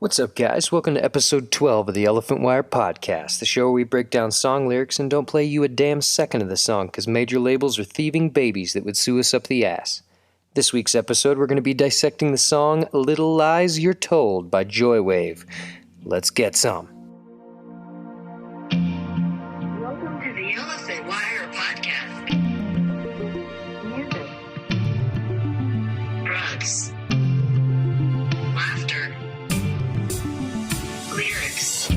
What's up, guys? Welcome to episode 12 of the Elephant Wire Podcast, the show where we break down song lyrics and don't play you a damn second of the song because major labels are thieving babies that would sue us up the ass. This week's episode, we're going to be dissecting the song Little Lies You're Told by Joywave. Let's get some. Welcome to the Elephant Wire Podcast. Music. Drugs. Laughter. Lyrics.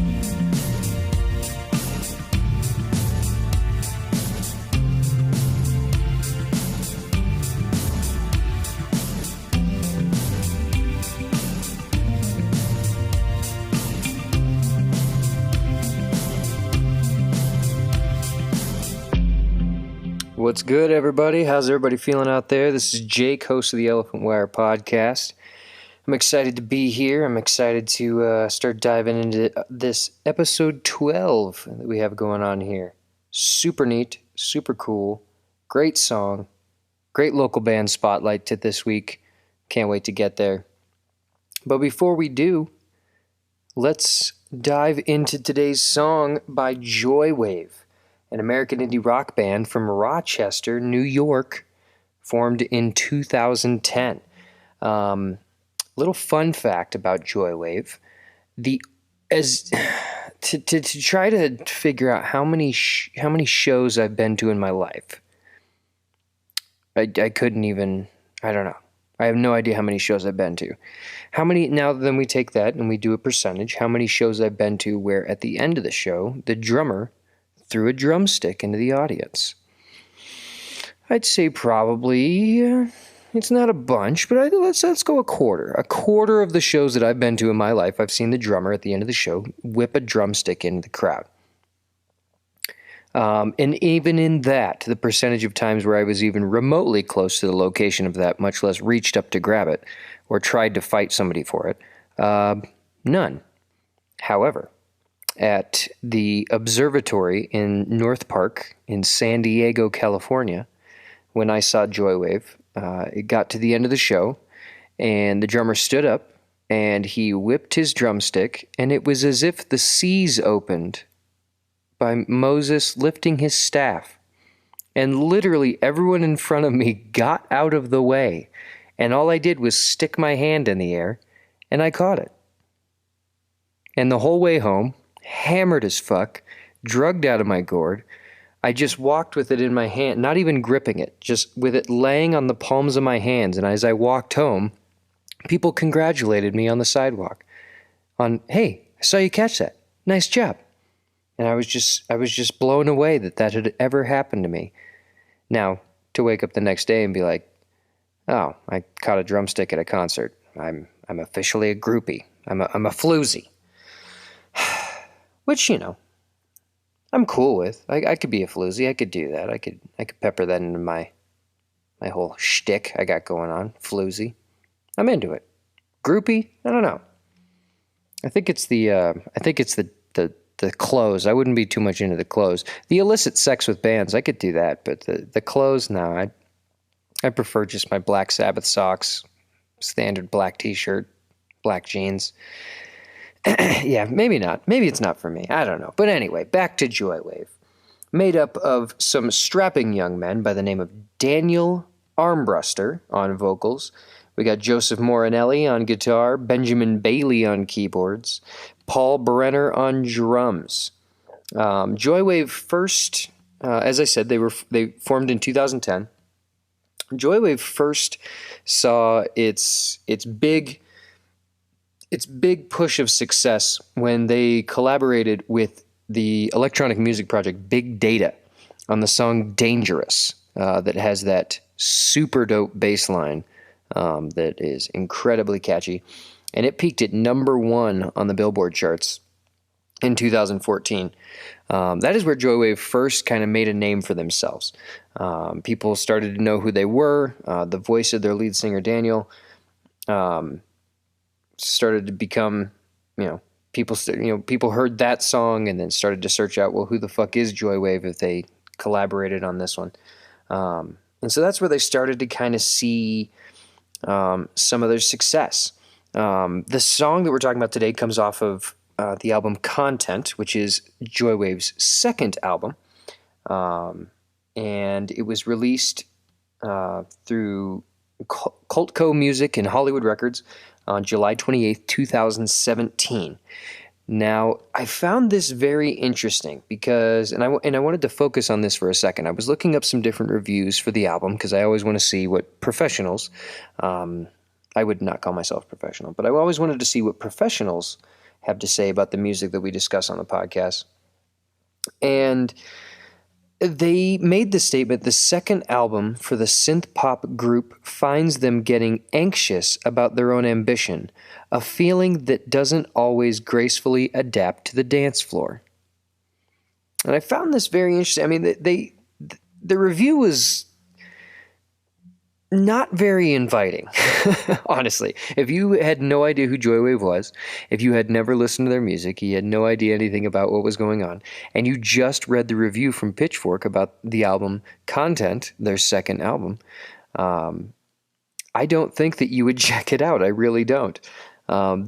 What's good, everybody? How's everybody feeling out there? This is Jake, host of the Elephant Wire Podcast. I'm excited to be here. I'm excited to start diving into this episode 12 that we have going on here. Super neat, super cool, great song, great local band spotlight to this week. Can't wait to get there. But before we do, let's dive into today's song by Joywave, an American indie rock band from Rochester, New York, formed in 2010. Little fun fact about Joywave: to try to figure out how many shows I've been to in my life. I couldn't even. I don't know. I have no idea how many shows I've been to. How many? Now then, we take that and we do a percentage. How many shows I've been to where at the end of the show the drummer threw a drumstick into the audience? I'd say probably. It's not a bunch, but let's go a quarter. A quarter of the shows that I've been to in my life, I've seen the drummer at the end of the show whip a drumstick into the crowd. And even in that, the percentage of times where I was even remotely close to the location of that, much less reached up to grab it or tried to fight somebody for it, none. However, at the observatory in North Park in San Diego, California, when I saw Joywave, it got to the end of the show, and the drummer stood up, and he whipped his drumstick, and it was as if the seas opened by Moses lifting his staff. And literally everyone in front of me got out of the way, and all I did was stick my hand in the air, and I caught it. And the whole way home, hammered as fuck, drugged out of my gourd, I just walked with it in my hand, not even gripping it, just with it laying on the palms of my hands. And as I walked home, people congratulated me on the sidewalk on, "Hey, I saw you catch that. Nice job." And I was just blown away that had ever happened to me. Now, to wake up the next day and be like, "Oh, I caught a drumstick at a concert. I'm officially a groupie. I'm a floozy." Which, I'm cool with. I could be a floozy. I could do that. I could pepper that into my whole shtick I got going on. Floozy. I'm into it. Groupie? I don't know. I think it's the clothes. I wouldn't be too much into the clothes. The illicit sex with bands, I could do that, but the clothes, no. I prefer just my Black Sabbath socks, standard black t-shirt, black jeans. Yeah, maybe not. Maybe it's not for me. I don't know. But anyway, back to Joywave. Made up of some strapping young men by the name of Daniel Armbruster on vocals. We got Joseph Morinelli on guitar, Benjamin Bailey on keyboards, Paul Brenner on drums. Joywave first, as I said, they formed in 2010. Joywave first saw its big push of success when they collaborated with the electronic music project Big Data on the song Dangerous, that has that super dope bass line that is incredibly catchy. And it peaked at number 1 on the Billboard charts in 2014. That is where Joywave first kind of made a name for themselves. People started to know who they were. The voice of their lead singer, Daniel, started to become, people heard that song and then started to search out, well, who the fuck is Joywave if they collaborated on this one? And so that's where they started to kind of see some of their success. The song that we're talking about today comes off of the album Content, which is Joywave's second album. And it was released through Cultco Music and Hollywood Records on July 28th, 2017. Now, I found this very interesting because, and I wanted to focus on this for a second. I was looking up some different reviews for the album because I always want to see what professionals, I would not call myself professional, but I always wanted to see what professionals have to say about the music that we discuss on the podcast. And they made the statement, the second album for the synth pop group finds them getting anxious about their own ambition, a feeling that doesn't always gracefully adapt to the dance floor. And I found this very interesting. I mean, the review was not very inviting, honestly. If you had no idea who Joywave was, if you had never listened to their music, you had no idea anything about what was going on, and you just read the review from Pitchfork about the album Content, their second album, I don't think that you would check it out. I really don't.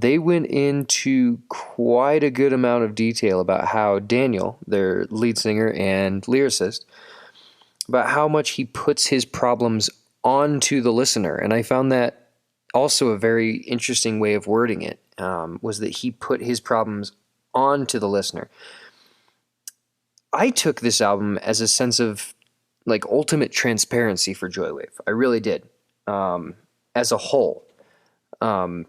They went into quite a good amount of detail about how Daniel, their lead singer and lyricist, about how much he puts his problems onto the listener. And I found that also a very interesting way of wording it, was that he put his problems onto the listener. I took this album as a sense of like ultimate transparency for Joywave. I really did. As a whole. When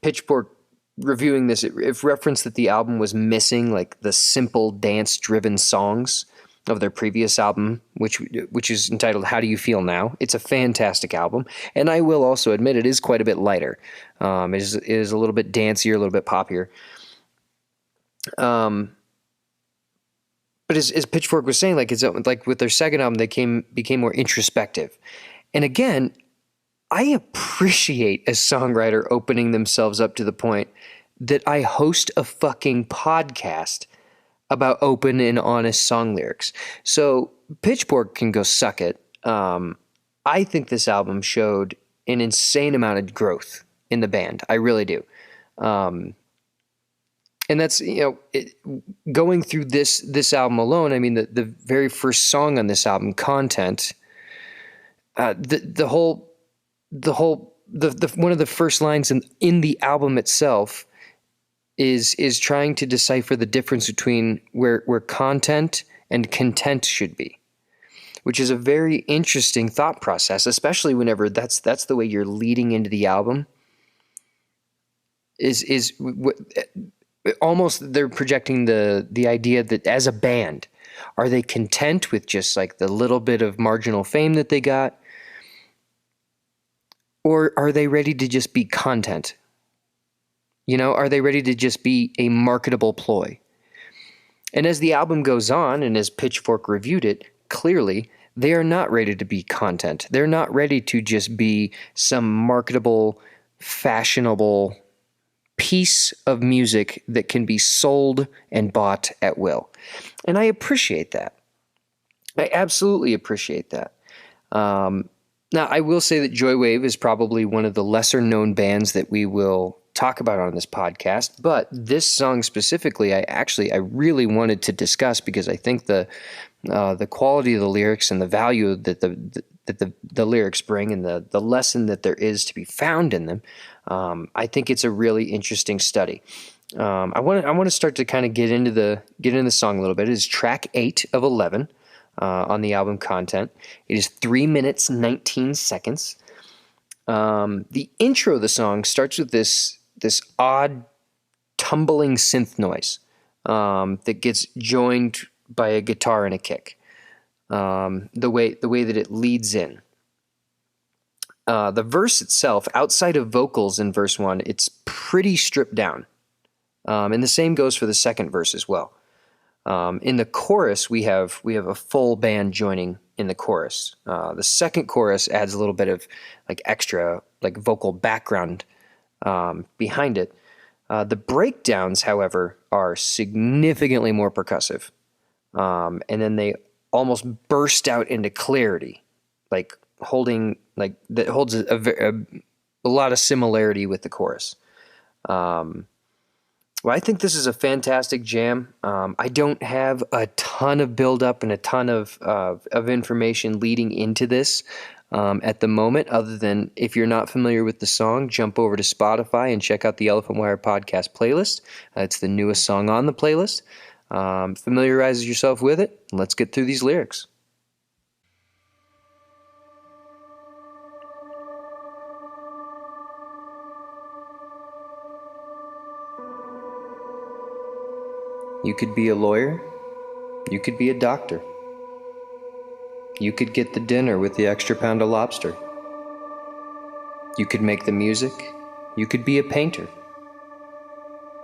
Pitchfork reviewing this, it referenced that the album was missing like the simple dance-driven songs of their previous album, which is entitled How Do You Feel Now? It's a fantastic album, and I will also admit it is quite a bit lighter. It is a little bit dancier, a little bit poppier. But as Pitchfork was saying, it's like with their second album, they became more introspective. And again, I appreciate a songwriter opening themselves up to the point that I host a fucking podcast about open and honest song lyrics. So Pitchfork can go suck it. I think this album showed an insane amount of growth in the band. I really do. And that's, going through this album alone, I mean, the very first song on this album, Content, the one of the first lines in the album itself is trying to decipher the difference between where content and content should be, which is a very interesting thought process, especially whenever that's the way you're leading into the album. Is almost they're projecting the idea that as a band, are they content with just like the little bit of marginal fame that they got? Or are they ready to just be content? Are they ready to just be a marketable ploy? And as the album goes on, and as Pitchfork reviewed it, clearly they are not ready to be content. They're not ready to just be some marketable, fashionable piece of music that can be sold and bought at will. And I appreciate that. I absolutely appreciate that. Now, I will say that Joywave is probably one of the lesser-known bands that we will talk about on this podcast, but this song specifically, I really wanted to discuss because I think the quality of the lyrics and the value that the lyrics bring and the lesson that there is to be found in them, I think it's a really interesting study. I want to start to kind of get into the song a little bit. It is track 8 of 11. On the album Content. It is 3 minutes, 19 seconds. The intro of the song starts with this odd tumbling synth noise that gets joined by a guitar and a kick. The way that it leads in. The verse itself, outside of vocals in verse 1, it's pretty stripped down. And the same goes for the second verse as well. In the chorus, we have a full band joining in the chorus. The second chorus adds a little bit of like extra like vocal background behind it. The breakdowns, however, are significantly more percussive, and then they almost burst out into clarity, like holding like that holds a a lot of similarity with the chorus. Well, I think this is a fantastic jam. I don't have a ton of build-up and a ton of information leading into this at the moment, other than if you're not familiar with the song, jump over to Spotify and check out the Elephant Wire podcast playlist. It's the newest song on the playlist. Familiarize yourself with it. Let's get through these lyrics. You could be a lawyer. You could be a doctor. You could get the dinner with the extra pound of lobster. You could make the music. You could be a painter.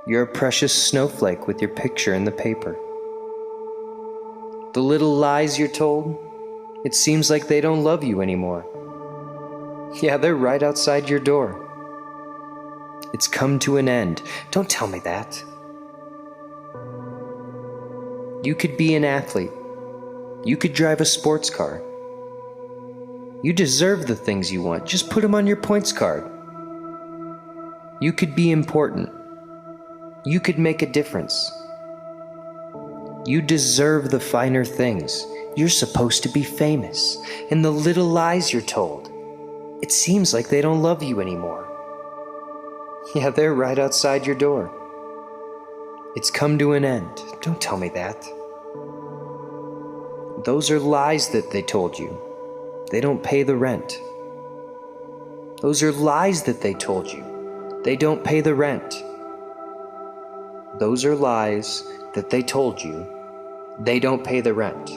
You're a precious snowflake with your picture in the paper. The little lies you're told, it seems like they don't love you anymore. Yeah, they're right outside your door. It's come to an end. Don't tell me that. You could be an athlete. You could drive a sports car. You deserve the things you want. Just put them on your points card. You could be important. You could make a difference. You deserve the finer things. You're supposed to be famous. And the little lies you're told, it seems like they don't love you anymore. Yeah, they're right outside your door. It's come to an end. Don't tell me that. Those are lies that they told you. They don't pay the rent. Those are lies that they told you. They don't pay the rent. Those are lies that they told you. They don't pay the rent.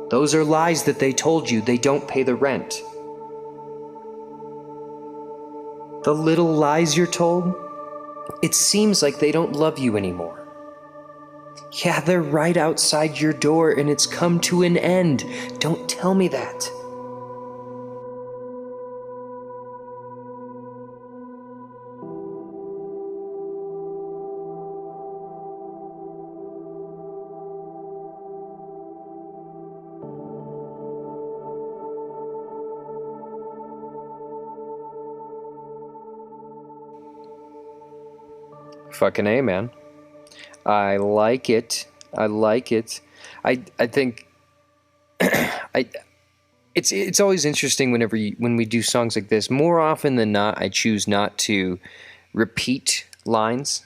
Those are lies that they told you. They don't pay the rent. The little lies you're told, it seems like they don't love you anymore. Yeah, they're right outside your door and it's come to an end. Don't tell me that. Fucking A, man. I like it. I like it. I think it's always interesting when we do songs like this. More often than not, I choose not to repeat lines.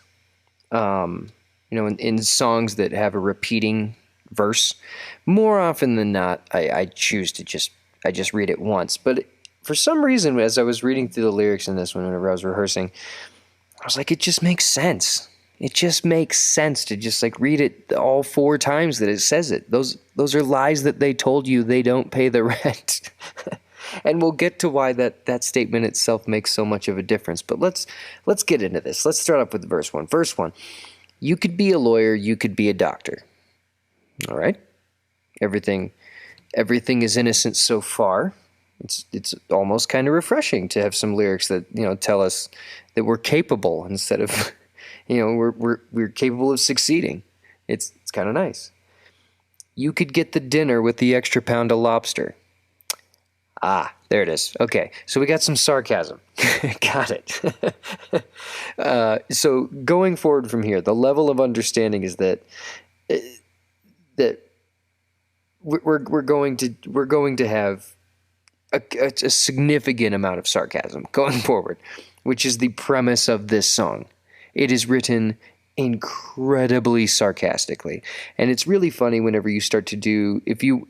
In songs that have a repeating verse, more often than not, I choose to just read it once. But for some reason, as I was reading through the lyrics in this one, whenever I was rehearsing, I was like, it just makes sense. It just makes sense to just like read it all 4 times that it says it. Those are lies that they told you. They don't pay the rent. And we'll get to why that statement itself makes so much of a difference. But let's get into this. Let's start off with verse 1. Verse 1. You could be a lawyer. You could be a doctor. All right. Everything is innocent so far. It's almost kind of refreshing to have some lyrics that tell us that we're capable instead of we're capable of succeeding. It's kind of nice. You could get the dinner with the extra pound of lobster. Ah, there it is. Okay, so we got some sarcasm. Got it. So going forward from here, the level of understanding is that we're going to have a significant amount of sarcasm going forward, which is the premise of this song. It is written incredibly sarcastically, and it's really funny whenever you start to do, if you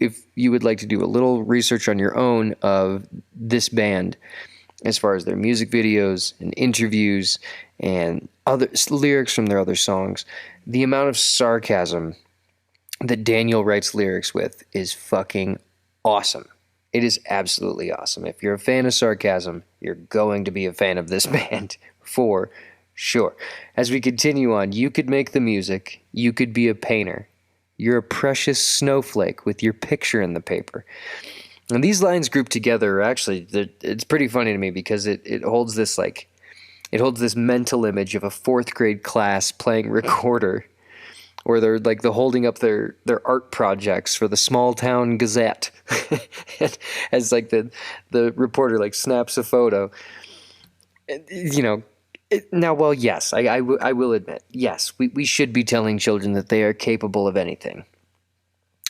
would like to do a little research on your own of this band as far as their music videos and interviews and other lyrics from their other songs, the amount of sarcasm that Daniel writes lyrics with is fucking awesome. It is absolutely awesome. If you're a fan of sarcasm, you're going to be a fan of this band for sure. As we continue on, you could make the music. You could be a painter. You're a precious snowflake with your picture in the paper. And these lines grouped together are actually, it's pretty funny to me because it holds this mental image of a 4th grade class playing recorder or they're like the holding up their art projects for the small town Gazette, as like the reporter like snaps a photo. Now, well, yes, I will admit, yes, we should be telling children that they are capable of anything.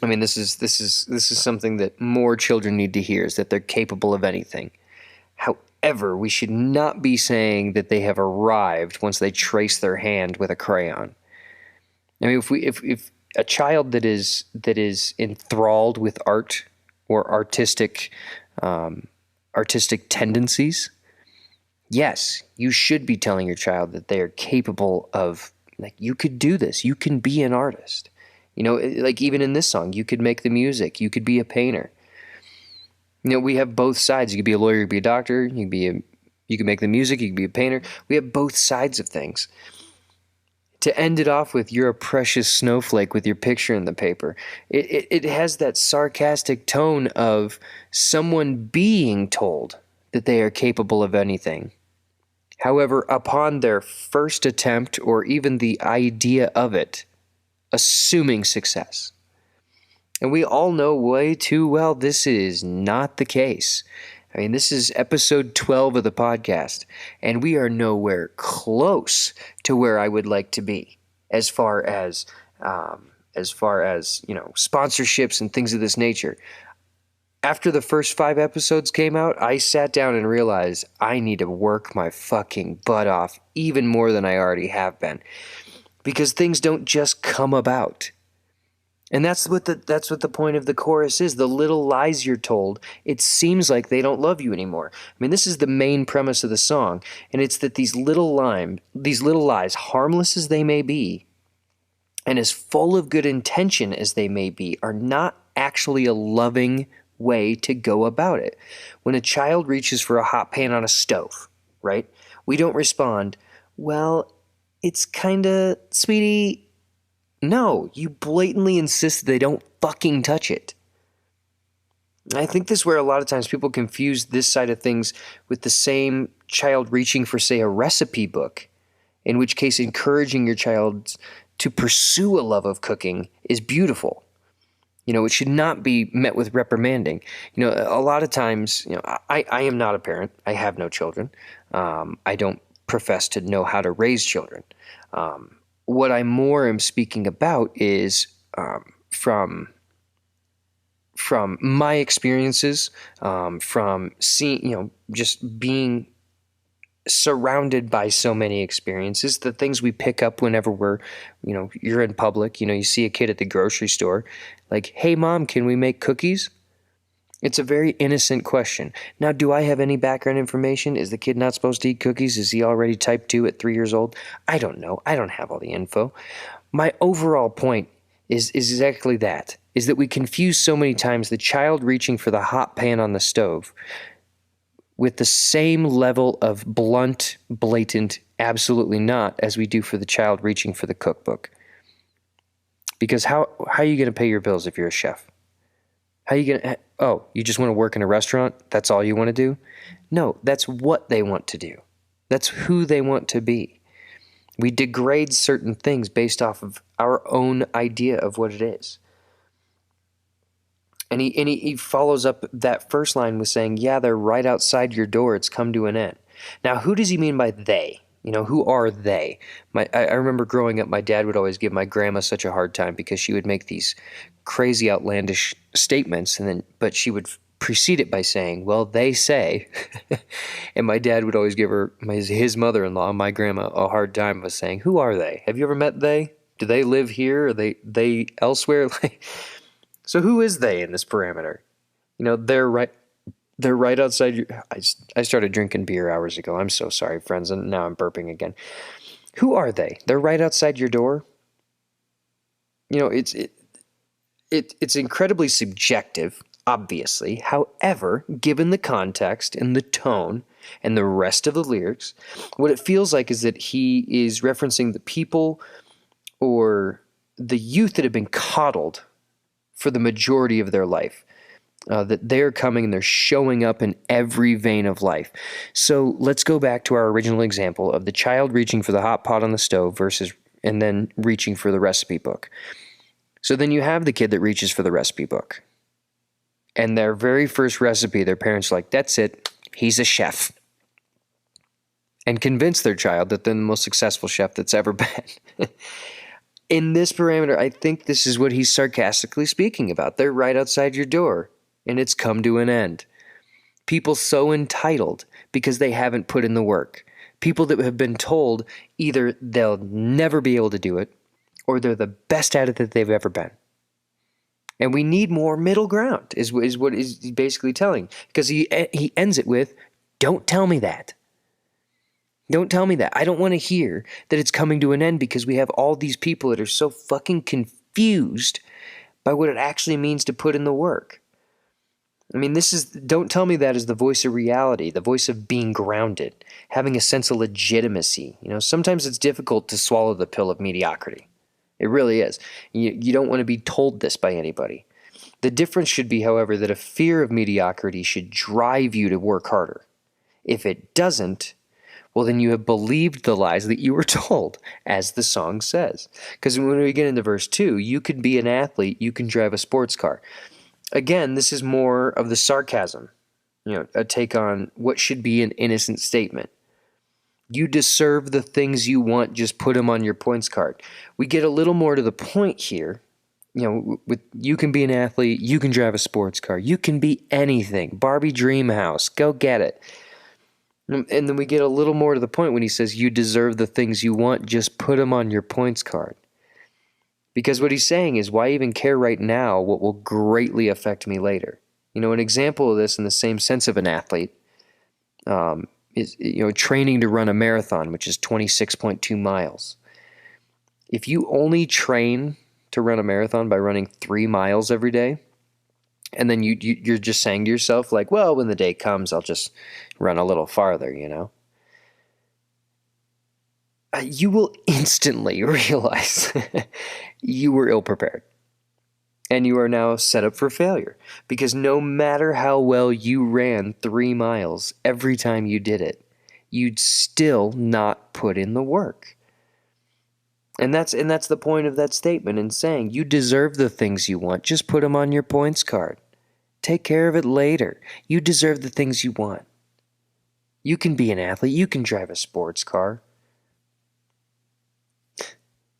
I mean, this is something that more children need to hear, is that they're capable of anything. However, we should not be saying that they have arrived once they trace their hand with a crayon. I mean, if a child that is enthralled with art or artistic tendencies, yes, you should be telling your child that they are capable of, like, you could do this. You can be an artist. Like even in this song, you could make the music. You could be a painter. We have both sides. You could be a lawyer, you could be a doctor, you could make the music, you could be a painter. We have both sides of things. To end it off with, you're a precious snowflake with your picture in the paper. It has that sarcastic tone of someone being told that they are capable of anything. However, upon their first attempt or even the idea of it, assuming success. And we all know way too well this is not the case. I mean, this is episode 12 of the podcast, and we are nowhere close to where I would like to be as far as sponsorships and things of this nature. After the first 5 episodes came out, I sat down and realized I need to work my fucking butt off even more than I already have been, because things don't just come about. And that's what the point of the chorus is. The little lies you're told, it seems like they don't love you anymore. I mean, this is the main premise of the song, and it's that these little lies, harmless as they may be, and as full of good intention as they may be, are not actually a loving way to go about it. When a child reaches for a hot pan on a stove, right? We don't respond, well, it's kinda, sweetie. No, you blatantly insist they don't fucking touch it. I think this is where a lot of times people confuse this side of things with the same child reaching for, say, a recipe book, in which case encouraging your child to pursue a love of cooking is beautiful. It should not be met with reprimanding. A lot of times, I am not a parent. I have no children. I don't profess to know how to raise children. What I more am speaking about is from my experiences, from seeing, just being surrounded by so many experiences, the things we pick up whenever you're in public. You see a kid at the grocery store, like, hey, Mom, can we make cookies? It's a very innocent question. Now, do I have any background information? Is the kid not supposed to eat cookies? Is he already type 2 at 3 years old? I don't know. I don't have all the info. My overall point is exactly that, is that we confuse so many times the child reaching for the hot pan on the stove with the same level of blunt, blatant, absolutely not, as we do for the child reaching for the cookbook. Because how are you going to pay your bills if you're a chef? How are you going to... Oh, you just want to work in a restaurant? That's all you want to do? No, that's what they want to do. That's who they want to be. We degrade certain things based off of our own idea of what it is. And he follows up that first line with saying, yeah, they're right outside your door. It's come to an end. Now, who does he mean by they? Who are they? I remember growing up, my dad would always give my grandma such a hard time because she would make these crazy, outlandish statements, but she would precede it by saying, well, they say. And my dad would always give his mother-in-law, my grandma, a hard time by saying, who are they? Have you ever met they? Do they live here? Are they elsewhere? So who is they in this parameter? They're right outside your... I started drinking beer hours ago. I'm so sorry, friends, and now I'm burping again. Who are they? They're right outside your door? It's incredibly subjective, obviously. However, given the context and the tone and the rest of the lyrics, what it feels like is that he is referencing the people or the youth that have been coddled for the majority of their life. That they're coming and they're showing up in every vein of life. So let's go back to our original example of the child reaching for the hot pot on the stove versus and then reaching for the recipe book. So then you have the kid that reaches for the recipe book. And their very first recipe, their parents are like, that's it, he's a chef. And convince their child that they're the most successful chef that's ever been. In this parameter, I think this is what he's sarcastically speaking about. They're right outside your door, and it's come to an end. People so entitled because they haven't put in the work. People that have been told either they'll never be able to do it, or they're the best at it that they've ever been. And we need more middle ground, is what he's basically telling. Because he ends it with, don't tell me that. Don't tell me that. I don't want to hear that it's coming to an end because we have all these people that are so fucking confused by what it actually means to put in the work. I mean, don't tell me that is the voice of reality, the voice of being grounded, having a sense of legitimacy. Sometimes it's difficult to swallow the pill of mediocrity. It really is. You don't want to be told this by anybody. The difference should be, however, that a fear of mediocrity should drive you to work harder. If it doesn't, well, then you have believed the lies that you were told, as the song says. Because when we get into verse 2, you can be an athlete, you can drive a sports car. Again, this is more of the sarcasm, a take on what should be an innocent statement. You deserve the things you want, just put them on your points card. We get a little more to the point here. You can be an athlete, you can drive a sports car, you can be anything. Barbie dream house, go get it. And then we get a little more to the point when he says, you deserve the things you want, just put them on your points card. Because what he's saying is, why even care right now what will greatly affect me later? An example of this in the same sense of an athlete is training to run a marathon, which is 26.2 miles. If you only train to run a marathon by running 3 miles every day, and then you're just saying to yourself, like, well, when the day comes, I'll just run a little farther, you will instantly realize you were ill-prepared. And you are now set up for failure. Because no matter how well you ran 3 miles every time you did it, you'd still not put in the work. And that's the point of that statement in saying, you deserve the things you want, just put them on your points card. Take care of it later. You deserve the things you want. You can be an athlete, you can drive a sports car.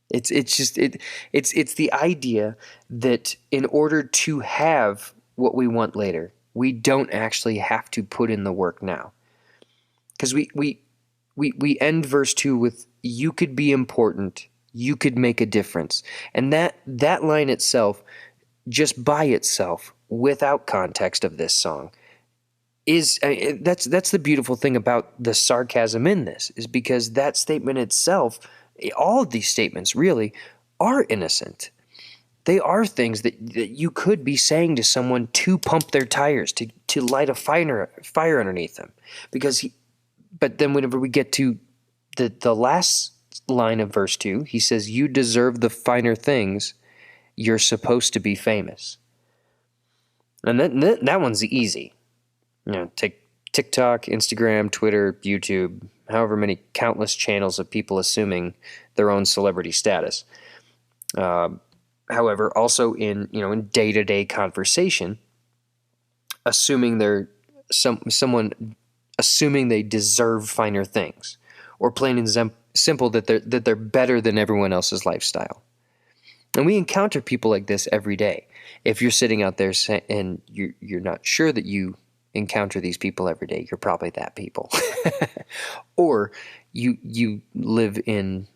It's the idea that in order to have what we want later, we don't actually have to put in the work now. Because we end verse 2 with, you could be important, you could make a difference. And that line itself, just by itself, without context of this song, that's the beautiful thing about the sarcasm in this, is because that statement itself, all of these statements really are innocent. They are things that you could be saying to someone to pump their tires, to light a fire underneath them. But then whenever we get to the last line of verse 2, he says, you deserve the finer things, you're supposed to be famous. And that one's easy. Take TikTok, Instagram, Twitter, YouTube, however many countless channels of people assuming their own celebrity status. However, also in day-to-day conversation, assuming they're someone assuming they deserve finer things, or plain and simple that they're better than everyone else's lifestyle. And we encounter people like this every day. If you're sitting out there and you're not sure that you encounter these people every day, you're probably that people. Or you live in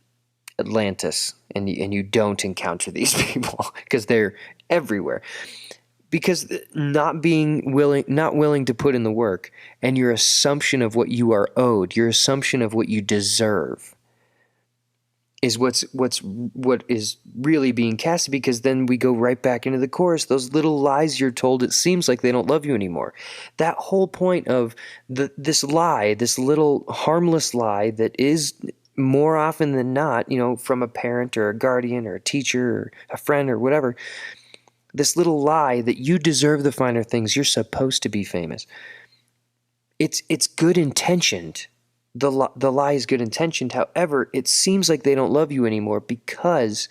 Atlantis and you don't encounter these people because they're everywhere. Because not willing to put in the work, and your assumption of what you are owed, your assumption of what you deserve, is what is really being casted. Because then we go right back into the chorus. Those little lies you're told, it seems like they don't love you anymore. That whole point of this lie, this little harmless lie that is more often than not, from a parent or a guardian or a teacher or a friend or whatever, this little lie that you deserve the finer things, you're supposed to be famous. It's good intentioned, the lie is good intentioned. However, it seems like they don't love you anymore because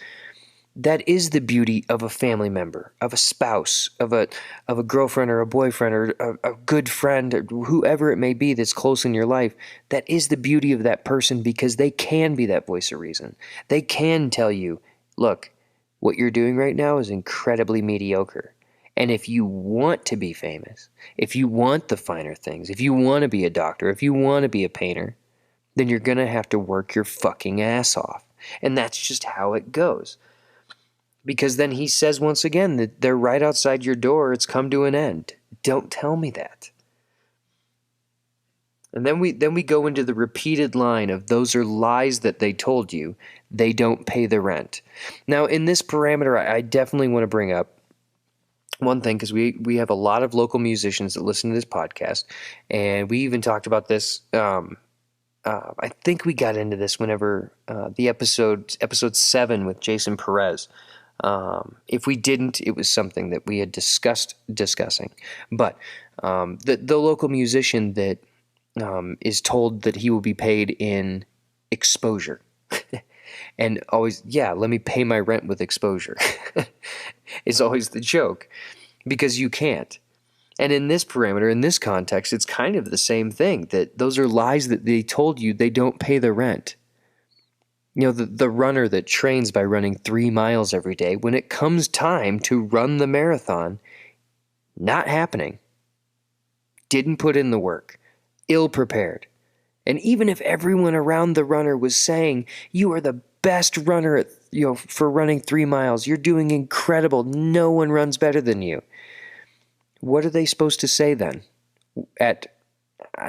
that is the beauty of a family member, of a spouse, of a girlfriend or a boyfriend or a good friend or whoever it may be that's close in your life. That is the beauty of that person because they can be that voice of reason. They can tell you, look, what you're doing right now is incredibly mediocre. And if you want to be famous, if you want the finer things, if you want to be a doctor, if you want to be a painter, then you're going to have to work your fucking ass off. And that's just how it goes. Because then he says once again that they're right outside your door. It's come to an end. Don't tell me that. And then we go into the repeated line of those are lies that they told you. They don't pay the rent. Now, in this parameter, I definitely want to bring up one thing because we have a lot of local musicians that listen to this podcast, and we even talked about this. I think we got into this whenever the episode 7 with Jason Perez. If we didn't, it was something that we had discussing. But the local musician that is told that he will be paid in exposure. And always, yeah, let me pay my rent with exposure is always the joke because you can't. And in this parameter, in this context, it's kind of the same thing, that those are lies that they told you. They don't pay the rent. You know, the runner that trains by running 3 miles every day, when it comes time to run the marathon, not happening. Didn't put in the work. Ill prepared. And even if everyone around the runner was saying, you are the best runner for running 3 miles, you're doing incredible, no one runs better than you. What are they supposed to say then? I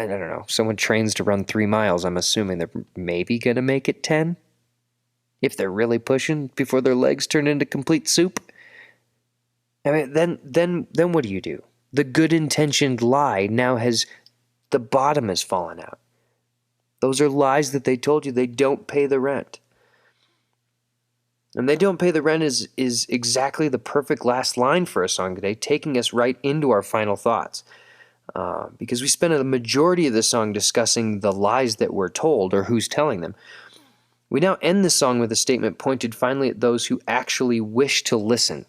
don't know, someone trains to run 3 miles, I'm assuming they're maybe going to make it 10? If they're really pushing before their legs turn into complete soup? I mean, then what do you do? The good-intentioned lie now has, the bottom has fallen out. Those are lies that they told you. They don't pay the rent. And they don't pay the rent is exactly the perfect last line for a song today, taking us right into our final thoughts. Because we spent a majority of the song discussing the lies that we're told or who's telling them. We now end the song with a statement pointed finally at those who actually wish to listen,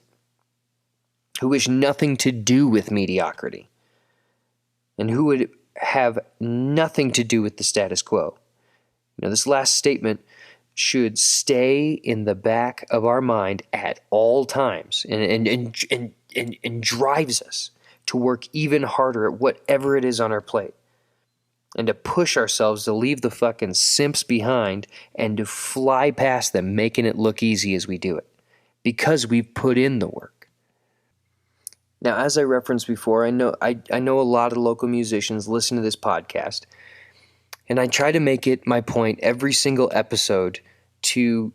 who wish nothing to do with mediocrity, and who would have nothing to do with the status quo. You know, this last statement should stay in the back of our mind at all times and drives us to work even harder at whatever it is on our plate. And to push ourselves to leave the fucking simps behind and to fly past them, making it look easy as we do it. Because we've put in the work. Now, as I referenced before, I know a lot of local musicians listen to this podcast. And I try to make it my point every single episode to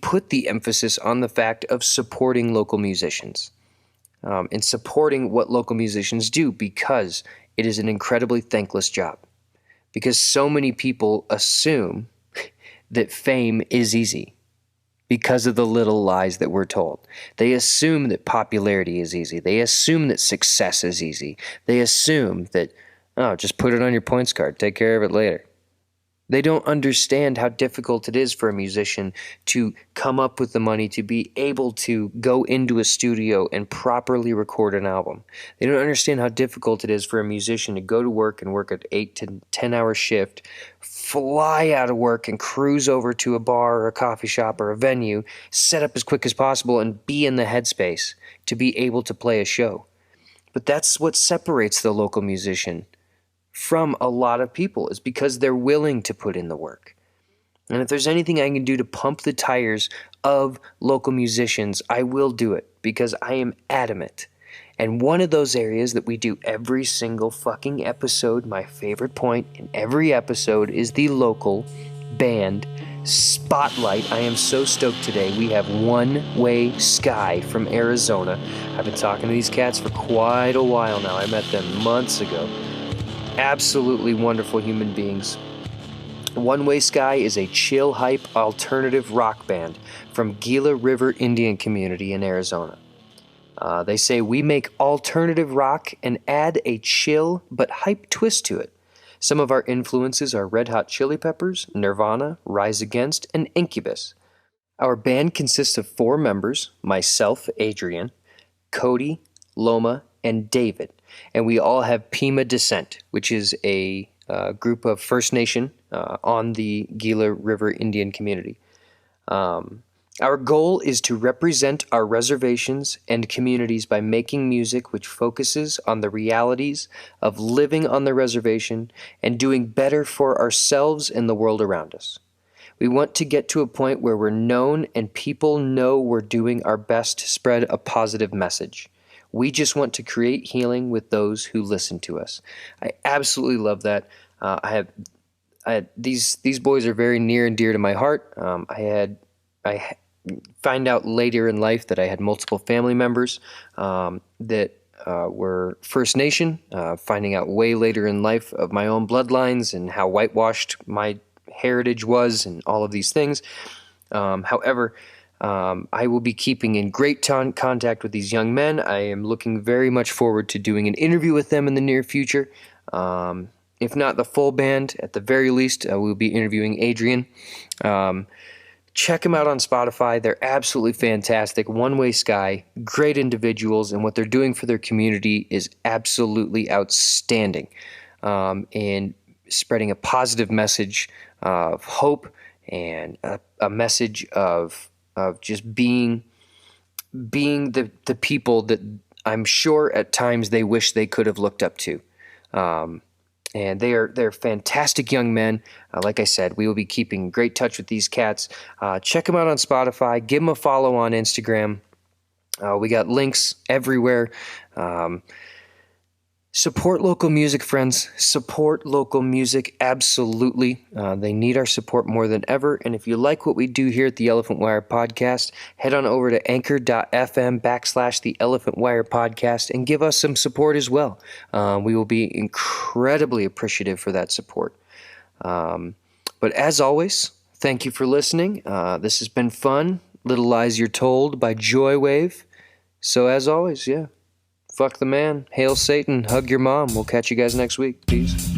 put the emphasis on the fact of supporting local musicians. And supporting what local musicians do, because it is an incredibly thankless job. Because so many people assume that fame is easy because of the little lies that we're told. They assume that popularity is easy. They assume that success is easy. They assume that, just put it on your points card, take care of it later. They don't understand how difficult it is for a musician to come up with the money to be able to go into a studio and properly record an album. They don't understand how difficult it is for a musician to go to work and work an 8 to 10 hour shift, fly out of work and cruise over to a bar or a coffee shop or a venue, set up as quick as possible and be in the headspace to be able to play a show. But that's what separates the local musician from a lot of people, is because they're willing to put in the work. And if there's anything I can do to pump the tires of local musicians, I will do it, because I am adamant. And one of those areas that we do every single fucking episode, my favorite point in every episode, is the local band spotlight. I am so stoked today. We have One Way Sky from Arizona. I've been talking to these cats for quite a while now. I met them months ago. Absolutely wonderful human beings. One Way Sky is a chill hype alternative rock band from Gila River Indian Community in Arizona. They say we make alternative rock and add a chill but hype twist to it. Some of our influences are Red Hot Chili Peppers, Nirvana, Rise Against, and Incubus. Our band consists of 4 members, myself, Adrian, Cody, Loma, and David, and we all have Pima descent, which is a group of First Nation on the Gila River Indian community. Our goal is to represent our reservations and communities by making music which focuses on the realities of living on the reservation and doing better for ourselves and the world around us. We want to get to a point where we're known and people know we're doing our best to spread a positive message. We just want to create healing with those who listen to us. I absolutely love that. These boys are very near and dear to my heart. I find out later in life that I had multiple family members that were First Nation, finding out way later in life of my own bloodlines and how whitewashed my heritage was and all of these things. However, I will be keeping in great contact with these young men. I am looking very much forward to doing an interview with them in the near future. If not the full band, at the very least, we'll be interviewing Adrian. Check them out on Spotify. They're absolutely fantastic. One Way Sky, great individuals, and what they're doing for their community is absolutely outstanding. And spreading a positive message of hope and a message of just being the people that I'm sure at times they wish they could have looked up to. And they're fantastic young men. Like I said, we will be keeping great touch with these cats. Check them out on Spotify. Give them a follow on Instagram. We got links everywhere. Support local music, friends. Support local music, absolutely. They need our support more than ever. And if you like what we do here at the Elephant Wire Podcast, head on over to anchor.fm/the Elephant Wire Podcast and give us some support as well. We will be incredibly appreciative for that support. But as always, thank you for listening. This has been fun. Little Lies You're Told by Joywave. So as always, yeah. Fuck the man. Hail Satan. Hug your mom. We'll catch you guys next week. Peace.